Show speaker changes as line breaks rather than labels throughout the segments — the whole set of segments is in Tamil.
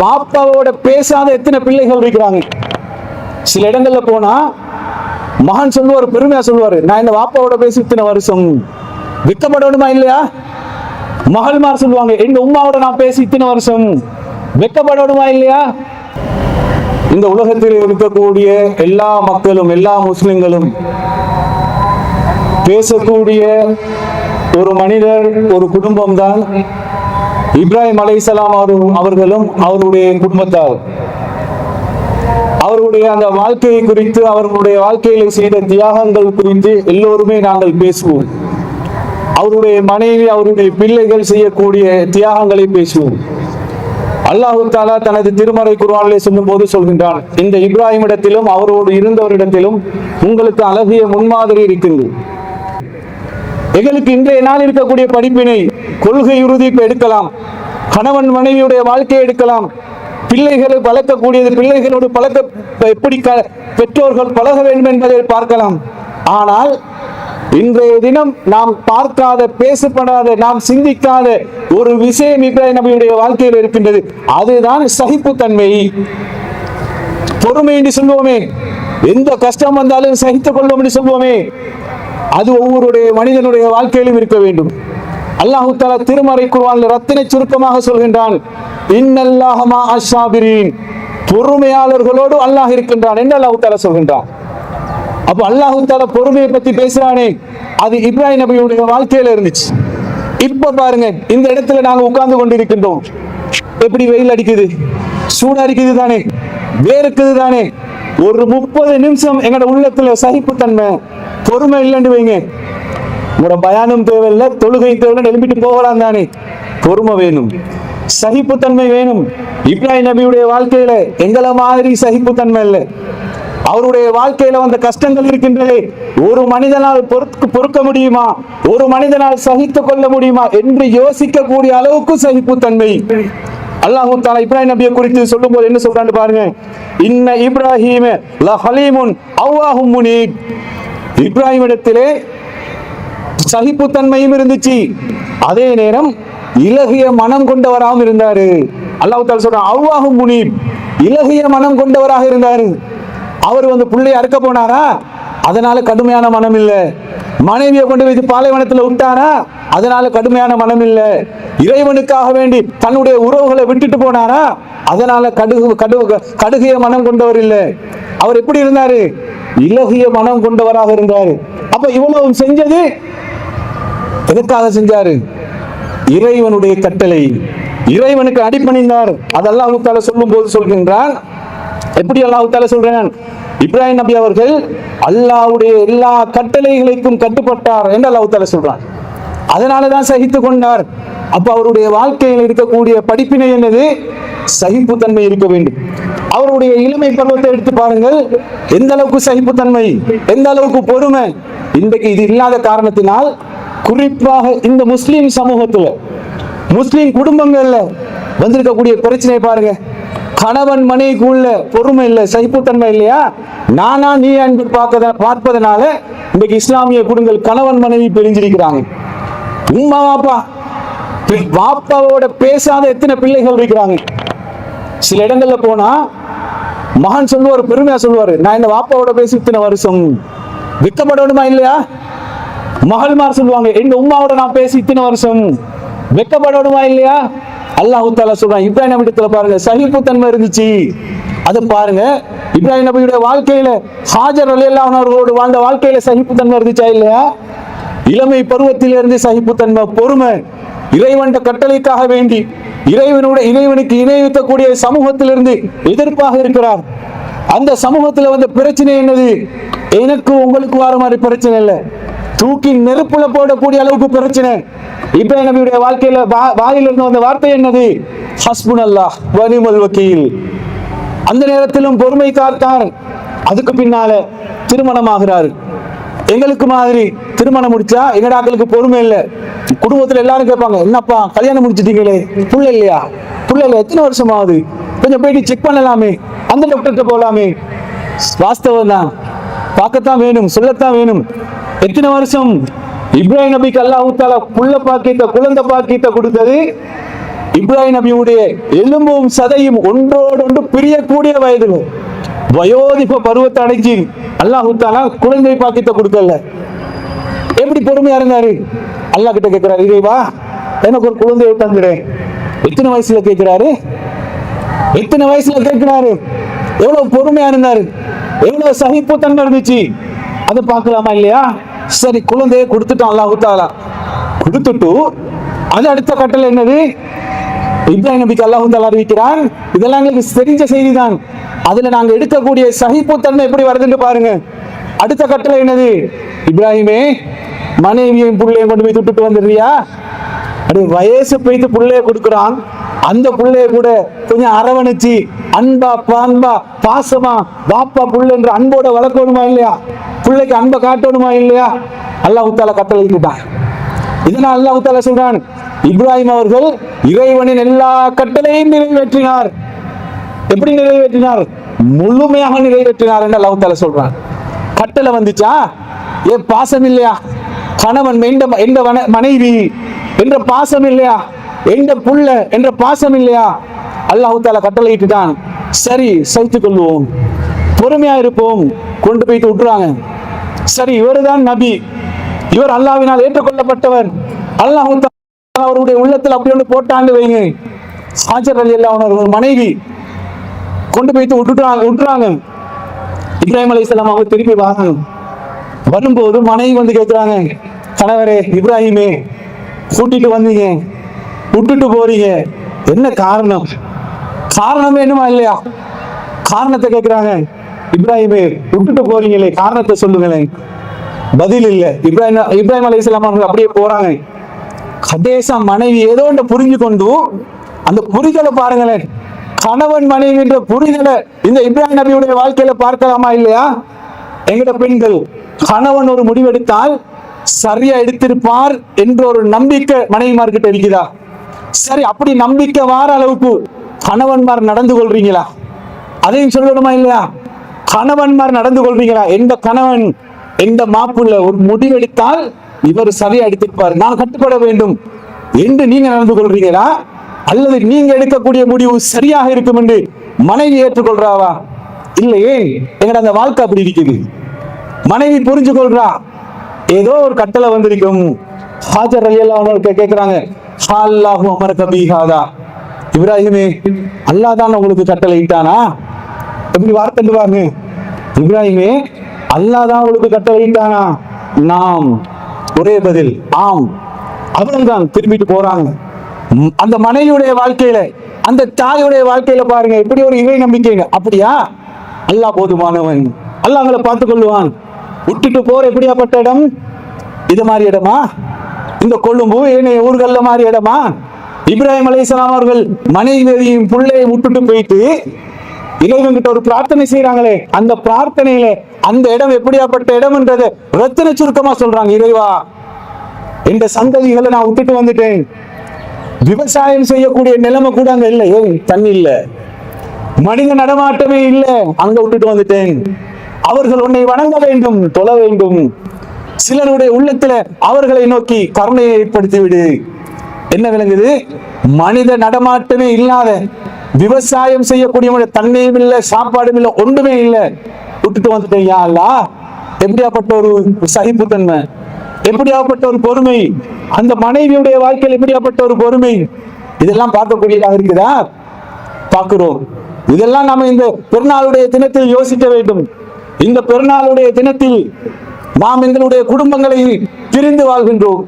வாப்பாவோட பேசாத எத்தனை பிள்ளைகள் இருக்கிறாங்க. சில இடங்கள்ல போனா மகன் சொல்லுவாரு, பெருமையா சொல்லுவாரு, நான் இந்த வாப்பாவோட பேசி இத்தனை வருஷம். வெக்கப்படணுமா இல்லையா? மகள்மார் சொல்லுவாங்க, எங்க உம்மாவோட நான் பேசி இத்தனை வருஷம். வெக்கப்படணுமா இல்லையா? இந்த உலகத்தில் இருக்கக்கூடிய எல்லா மக்களும், எல்லா முஸ்லிம்களும் பேசக்கூடிய ஒரு மனிதர், ஒரு குடும்பம் தான் இப்ராஹிம் அலைஹிஸ்ஸலாம் அவர்களும் அவருடைய குடும்பத்தார். அவருடைய அந்த வாழ்க்கையை குறித்து, அவர்களுடைய வாழ்க்கையில செய்த தியாகங்கள் குறித்து எல்லோருமே நாங்கள் பேசுவோம். அவருடைய மனைவி, அவருடைய பிள்ளைகள் செய்யக்கூடிய தியாகங்களை பேசுவோம். அல்லாஹ் தஆலா தனது திருமறை குர்ஆனிலே சொல்லும் போது சொல்கின்றான், இந்த இப்ராஹிம் இடத்திலும் அவரோடு இருந்தவரிடத்திலும் உங்களுக்கு அழகிய முன்மாதிரி இருக்கின்றது. எங்களுக்கு இன்றைய நாள் இருக்கக்கூடிய படிப்பினை, கொள்கை உறுதி எடுக்கலாம், கணவன் மனைவியுடைய வாழ்க்கையை எடுக்கலாம், பிள்ளைகளை வளர்க்கக்கூடியது, பிள்ளைகளோடு பழக்க எப்படி பெற்றோர்கள் பழக வேண்டும் என்பதை பார்க்கலாம். ஆனால் இன்றைய தினம் நாம் பார்க்காத, பேசப்படாத, நாம் சிந்திக்காத ஒரு விஷயம் இப்ராஹிம் நபியுடைய வாழ்க்கையில் இருக்கின்றது. அதுதான் சகிப்புத்தன்மை, பொறுமை என்று சொல்லுவோமே. எந்த கஷ்டம் வந்தாலும் சகித்துக் கொள்வோம் என்று சொல்லுவோமே, அது ஒவ்வொருடைய மனிதனுடைய வாழ்க்கையிலும் இருக்க வேண்டும். அல்லாஹ் தஆலா திருமறை குர்ஆனில் ரத்தின சுருக்கமாக சொல்கின்றான், இன்னல்லாஹ மஅஸ் ஸாபிரீன், பொறுமையாளர்களோடு அல்லாஹ் இருக்கின்றான் என்று அல்லாஹ் தஆலா சொல்கின்றான். அப்ப அல்லாஹ் தஆலா பொறுமையை பத்தி பேசுறானே, அது இப்ராஹிம் நபியுடைய வாழ்க்கையில இருந்துச்சு. இப்ப பாருங்க, இந்த இடத்துல நாங்க உட்கார்ந்து கொண்டிருக்கின்றோம். எப்படி வெயில் அடிக்குது, சூடா இருக்குது தானே, வேர்க்குது தானே. ஒரு 30 நிமிஷம் எங்களோட உள்ளத்துல சகிப்புத்தன்மை, பொறுமை இல்லைன்னு வைங்க, உங்களோட பயானும் தேவையில்லை, தொழுகை தேவையில்லை, எழுப்பிட்டு போகலாம் தானே. பொறுமை வேணும், சகிப்புத்தன்மை வேணும். இப்ராஹிம் நபியுடைய வாழ்க்கையில எங்களை மாதிரி சகிப்புத்தன்மை இல்லை. அவருடைய வாழ்க்கையில வந்த கஷ்டங்கள் இருக்கின்றதே, ஒரு மனிதனால் பொறுக்க முடியுமா, ஒரு மனிதனால் சகித்துக் கொள்ள முடியுமா என்று யோசிக்கக்கூடிய அளவுக்கு சகிப்புத்தன்மை. அல்லாஹ் தஆலா இப்ராஹிம் நபியை குறித்து சொல்லும் போது என்ன சொல்றான்னு பாருங்க, இன்ன இப்ராஹீம லஹலீமுன் அவ்வாஹும் முனீப். இப்ராஹிம் இடத்திலே சகிப்புத்தன்மையும் இருந்துச்சு, அதே நேரம் இலகிய மனம் கொண்டவராகவும் இருந்தாரு. அல்லாஹ் தஆலா சொல்றான், அவ்வாஹும் முனீப், இலகிய மனம் கொண்டவராக இருந்தாரு. அவர் பிள்ளையை அறுக்க போனாரா, அதனால கடுமையான மனம் இல்லை. மனைவியை கொண்டு போய் பாலைவனத்தில் விட்டாரா, அதனால கடுமையான மனம் இல்லை. இறைவனுக்காக வேண்டி தன்னுடைய உறவுகளை விட்டுட்டு போனாரா, அதனால கடுகிய மனம் கொண்டவர் இல்லை. அவர் எப்படி இருந்தாரு, இலகிய மனம் கொண்டவராக இருந்தாரு. அப்ப இவ்வளவு செஞ்சது எதற்காக செஞ்சாரு? இறைவனுடைய கட்டளை, இறைவனுக்கு அடிபணிந்தார். அதெல்லாம் அல்லாஹ் தஆலா சொல்லும் போது சொல்கின்றான், எப்படி அல்லாஹ் தஆலா சொல்றான், இப்ராஹிம் நபி அவர்கள் அல்லாஹ்வுடைய எல்லா கட்டளைகளுக்கும் கட்டுப்பட்டார் என்று அல்லாஹ் தஆலா சொல்றான். அதனாலதான் சகித்துக் கொண்டார். அப்ப அவருடைய வாழ்க்கையில் இருக்கக்கூடிய படிப்பினை என்னது? சகிப்புத்தன்மை இருக்க வேண்டும். அவருடைய இளமை பருவத்தை எடுத்து பாருங்கள், எந்த அளவுக்கு சகிப்புத்தன்மை, எந்த அளவுக்கு பொறுமை. இன்றைக்கு இது இல்லாத காரணத்தினால், குறிப்பாக இந்த முஸ்லிம் சமூகத்துல, முஸ்லிம் குடும்பங்கள்ல வந்திருக்கக்கூடிய பிரச்சனை பாருங்க. கணவன் மனைவிக்குள்ள பொறுமை இல்லை, சகிப்புத்தன்மை இல்லையா, நானா நீ என்று பார்ப்பதனால இன்றைக்கு இஸ்லாமிய குடும்பங்கள் கணவன் மனைவி பிரிஞ்சிருக்கிறாங்க. உம்மா வாப்பாவோட பேசாத எத்தனை பிள்ளைகள் இருக்கிறாங்க. சில இடங்கள்ல போனா மகன் சொல்லுவாரு, பெருமையா சொல்லுவாரு, நான் இந்த வாப்பாவோட பேசி இத்தனை வருஷம். வெக்கப்படணுமா இல்லையா? மகள்மார் சொல்லுவாங்க, எங்க உம்மாவோட நான் பேசி இத்தனை வருஷம். வெக்கப்படணுமா இல்லையா? அல்லாஹ் தஆலா சொல்றான், இப்ராஹிம் நபி இடத்துல பாருங்க சகிப்புத்தன்மை இருந்துச்சு. அதை பாருங்க, இப்ராஹிம் நபியுடைய வாழ்க்கையில ஹாஜர் ரலியல்லாஹு அன்ஹா அவர்களோடு வாழ்ந்த வாழ்க்கையில சகிப்புத்தன்மை இருந்துச்சா இல்லையா? இளமை பருவத்திலிருந்து சகிப்புத்தன்மை, பொறுமை, இறைவன் கட்டளைக்காக வேண்டி இறைவனுக்கு இணைவிக்கக்கூடிய சமூகத்திலிருந்து எதிர்ப்பாக இருக்கிறார். அந்த சமூகத்துல வந்த பிரச்சனை என்னது? எனக்கு உங்களுக்கு வர மாதிரி பிரச்சனை இல்லை, தூக்கி நெருப்புல போடக்கூடிய அளவுக்கு பிரச்சனை. இப்ராஹிம் நபியுடைய வாழ்க்கையில வாயிலிருந்து வந்த வார்த்தை என்னது? ஹஸ்புனல்லாஹ் வ நிஅமல் வக்கீல். அந்த நேரத்திலும் பொறுமை காத்தார். அதுக்கு பின்னால திருமணமாகிறார். எங்களுக்கு மாதிரி திருமணம் முடிச்சா எங்கடாக்களுக்கு பொறுமை இல்லை. குடும்பத்துல எல்லாரும் கேட்பாங்க, என்னப்பா கல்யாணம் முடிச்சிட்டீங்களே, புள்ள இல்லையா? புள்ள இல்லை, எத்தனை வருஷம் ஆகுது, கொஞ்சம் போயிட்டு செக் பண்ணலாமே, அந்த டாக்டர்கிட்ட போகலாமே. வாஸ்தவம் தான், பார்க்கத்தான் வேணும், சொல்லத்தான் வேணும். எத்தனை வருஷம்? இப்ராஹிம் நபிக்கு அல்லாஹ் தஆலா புள்ள பாக்கியத்தை, குழந்தை பாக்கியத்தை கொடுத்தது இப்ராஹிம் நபியுடைய எலும்பும் சதையும் ஒன்றோடு ஒன்று பிரியக்கூடிய வயதில் வயோதிப பருவத்தை அடைஞ்சி அல்லாஹ் தஆலா குழந்தை பாக்கியத்தை கொடுக்கல. எப்படி பொறுமையா இருந்தாரு? அல்லாஹ் கிட்ட கேட்கிறாரு, இறைவா எனக்கு ஒரு குழந்தையை தந்துடு. எத்தனை வயசுல கேட்கிறாரு? எத்தனை வயசுல கேட்கிறாரு? எவ்வளவு பொறுமையா இருந்தாரு, எவ்வளவு சகிப்புத்தன்மை இருந்துச்சு, அதை பார்க்கலாமா இல்லையா? சரி, குழந்தையை கொடுத்துட்டோம். அல்லாஹ் தஆலா கொடுத்துட்டு அது அடுத்த கட்டளை என்னது? இப்ராஹிம் நபிக்கு அல்லாஹ் தஆலா அறிவிக்கிறான். இதெல்லாம் எங்களுக்கு தெரிஞ்ச செய்தி தான். அதுல நாங்க எடுக்கக்கூடிய சகிப்புத்தன்மை எப்படி வருதுன்னு பாருங்க. அடுத்த கட்டளை என்னது? இப்ராஹிமே, மனைவியையும் புள்ளையும் கொண்டு போய் விட்டுட்டு வந்துடுறியா? அப்படி வயசு போயிட்டு புள்ளைய கொடுக்குறான். அந்த புள்ளைய கூட கொஞ்சம் அரவணைச்சு அன்பா பான்பா பாசமா வாப்பா புள்ள என்ற அன்போட வளர்க்கணுமா இல்லையா? புள்ளைக்கு அன்பை காட்டணுமா இல்லையா? அல்லாஹ் தஆலா கட்டளை இட்டான். இதனால் அல்லாஹ் தஆலா சொல்றான், இப்ராஹிம் அவர்கள் இறைவனின் எல்லா கட்டளையும் நிறைவேற்றினார். எப்படி நிறைவேற்றினார்? முழுமையாக நிறைவேற்றினார் என்று அல்லாஹ் தஆலா சொல்றான். கட்டளை வந்துச்சா? ஏன் பாசம் இல்லையா? கணவன் என்ற மனைவி என்ற பாசம் இல்லையா? எந்த புள்ள என்ற பாசம் இல்லையா? அல்லாஹ் தஆலா கட்டளை இட்டுட்டான். சரி, சகித்துக் கொள்வோம், பொறுமையா இருப்போம். கொண்டு போயிட்டு விட்டுறாங்க. சரி, இவர்தான் நபி, இவர் அல்லாஹ்வினால் ஏற்றுக்கொள்ளப்பட்டவர். அல்லாஹ் அவருடைய உள்ளத்தில் அப்படி ஒன்று போட்டாண்டு வைங்க. ஹாஜர் ரலியல்லாஹு அன்ஹா ஒரு மனைவி கொண்டு போயிட்டு விட்டுறாங்க. இப்ராஹிம் அலைஹிஸ்ஸலாம் அவங்க திருப்பி வாங்க. வரும்போது மனைவி வந்து கேட்கிறாங்க, கணவரே இப்ராஹிமே, கூட்டிட்டு வந்தீங்க, விட்டுட்டு போறீங்க, என்ன காரணம்? காரணம் வேணுமா இல்லையா? காரணத்தை கேட்கிறாங்க. இப்ராஹிமே, விட்டுட்டு போறீங்களே, காரணத்தை சொல்லுங்களேன். பதில் இல்லை. இப்ராஹிம் அலைஹிஸ்ஸலாம் அவர்கள் அப்படியே போறாங்க. கடைசா மனைவி ஏதோ ஒன்று புரிஞ்சு கொண்டு, அந்த புரிதலை பாருங்களேன், கணவன் மனைவி என்ற புரிதலை இந்த இப்ராஹிம் நபியுடைய வாழ்க்கையில பார்க்கலாமா இல்லையா? எங்கட பெண்கள் கணவன் ஒரு முடிவெடுத்தால் சரியா எடுத்திருப்பார் என்ற ஒரு நம்பிக்கை மனைவிமார்கிட்ட இருக்குதா? சரி, அப்படி நம்பிக்கை வார அளவுக்கு கணவன்மார் நடந்து கொள்றீங்களா? அதையும் சொல்லணுமா இல்லையா? கணவன்மார் நடந்து கொள்றீங்களா? எந்த கணவன் எந்த மாப்புள்ள ஒரு முடிவெடுத்தால் இவர் சரியா எடுத்திருப்பார், நான் கட்டுப்பட வேண்டும் என்று நீங்க நடந்து கொள்றீங்களா? அல்லது நீங்க எடுக்கக்கூடிய முடிவு சரியாக இருக்கும் என்று மனைவி ஏற்றுக்கொள்றாவா? இல்லையே. எங்கட அந்த வாழ்க்கை அப்படி இருக்குது. மனைவி புரிஞ்சு கொள்றா, ஏதோ ஒரு கட்டளை வந்திருக்கும். ஹாஜர் ரலியல்லாஹு அன்ஹா கேட்கிறாங்க, அல்லாஹு அமரக பிஹாதா, இப்ராஹிமே, அல்லாஹ் தான் உங்களுக்கு கட்டளை இட்டானா? எப்படி வார்த்தை பாருங்க. இப்ராஹிமே, அல்லாஹ் தான் உங்களுக்கு கட்டளை இட்டானா? நாம் ஒரே பதில், ஆம். அவ்வளவுதான். திரும்பிட்டு போறாங்க. அந்த மனைவியுடைய வாழ்க்கையில, அந்த தாயுடைய வாழ்க்கையில பாருங்க, எப்படி ஒரு இறை நம்பிக்கைங்க. அப்படியா? அல்லாஹ் போதுமானவன், அல்லாஹ் அவங்களை பார்த்துக் கொள்ளுவான். விட்டுட்டு போற எப்படியாப்பட்ட இடம்? இது மாதிரி இடமா? இந்த கொழும்பு ஏனைய ஊர்கள்ல மாதிரி இடமா? இப்ராஹிம் அலைஹிஸ்ஸலாம் அவர்கள் மனைவியையும் பிள்ளையை விட்டுட்டு போயிட்டு இறைவன் கிட்ட ஒரு பிரார்த்தனை செய்யறாங்களே, அந்த பிரார்த்தனையில அந்த இடம் எப்படியாப்பட்ட இடம் என்றதை ரத்தின சுருக்கமா சொல்றாங்க. இறைவா, இந்த சந்ததிகளை நான் விட்டுட்டு வந்துட்டேன். விவசாயம் செய்யக்கூடிய நிலைமை கூட அங்க இல்லை, தண்ணி இல்ல, மனித நடமாட்டமே இல்லை, அங்க விட்டுட்டு வந்துட்டேன். அவர்கள் உன்னை வணங்க வேண்டும், தொழ வேண்டும். சிலருடைய உள்ளத்துல அவர்களை நோக்கி கருணையை ஏற்படுத்தி விடு. என்ன விளங்குது? மனித நடமாட்டமே இல்லாத, விவசாயம் செய்யக்கூடிய தண்ணியும் இல்லை, சாப்பாடும் இல்லை, ஒன்றுமே இல்லை, விட்டுட்டு வந்துட்டேன். யா அல்லாஹ், எப்படியாப்பட்ட ஒரு சகிப்புத்தன்மை, எப்படியாப்பட்ட ஒரு பொறுமை, அந்த மனைவியுடைய வாழ்க்கையில் எப்படியாப்பட்ட ஒரு பொறுமை, இதெல்லாம் பார்க்கக்கூடியதாக இருக்குதா? பார்க்கிறோம். இதெல்லாம் நாம இந்த பெருநாளுடைய தினத்தில் யோசிக்க வேண்டும். இந்த பெருநாளுடைய தினத்தில் நாம் எங்களுடைய குடும்பங்களை பிரிந்து வாழ்கின்றோம்.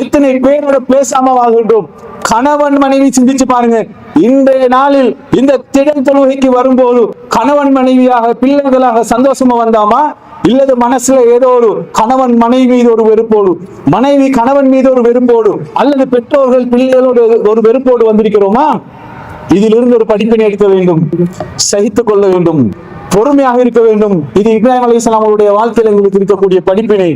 எத்தனை பேரோட பேசாம வாழ்கின்றோம். கணவன் மனைவி சிந்திச்சு பாருங்க. இன்றைய நாளில் இந்த திடல் தொழுகைக்கு வரும்போது கணவன் மனைவியாக பிள்ளைகளாக சந்தோஷமா வந்தாமா, இல்லது மனசுல ஏதோ ஒரு கணவன் மனைவி மீது ஒரு வெறுப்போடு, மனைவி கணவன் மீது ஒரு வெறுப்போடு, அல்லது பெற்றோர்கள் பிள்ளைகளோடு ஒரு வெறுப்போடு வந்திருக்கிறோமா? இதிலிருந்து ஒரு படிப்பினை எடுக்க வேண்டும், சகித்துக் கொள்ள வேண்டும், பொறுமையாக இருக்க வேண்டும். இது இப்ராஹிம் அலைஹிஸ்ஸலாம் அவருடைய வாழ்க்கையில் எங்களுக்கு இருக்கக்கூடிய படிப்பினை.